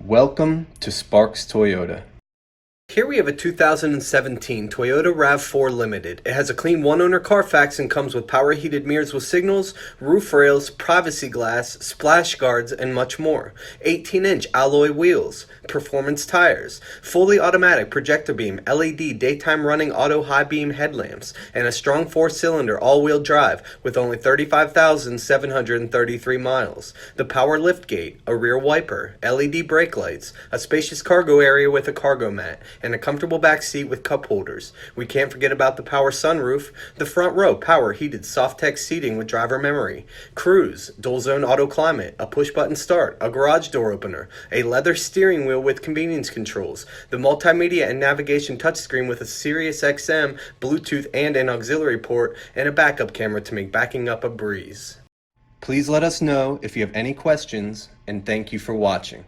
Welcome to Sparks Toyota. Here we have a 2017 Toyota RAV4 Limited. It has a clean one-owner Carfax and comes with power heated mirrors with signals, roof rails, privacy glass, splash guards, and much more. 18-inch alloy wheels, performance tires, fully automatic projector beam, LED daytime running auto high beam headlamps, and a strong 4-cylinder all-wheel drive with only 35,733 miles. The power liftgate, a rear wiper, LED brake lights, a spacious cargo area with a cargo mat, and a comfortable back seat with cup holders. We can't forget about the power sunroof, the front row power heated Softex seating with driver memory, cruise, dual zone auto climate, a push button start, a garage door opener, a leather steering wheel with convenience controls, the multimedia and navigation touchscreen with a Sirius XM, Bluetooth and an auxiliary port, and a backup camera to make backing up a breeze. Please let us know if you have any questions, and thank you for watching.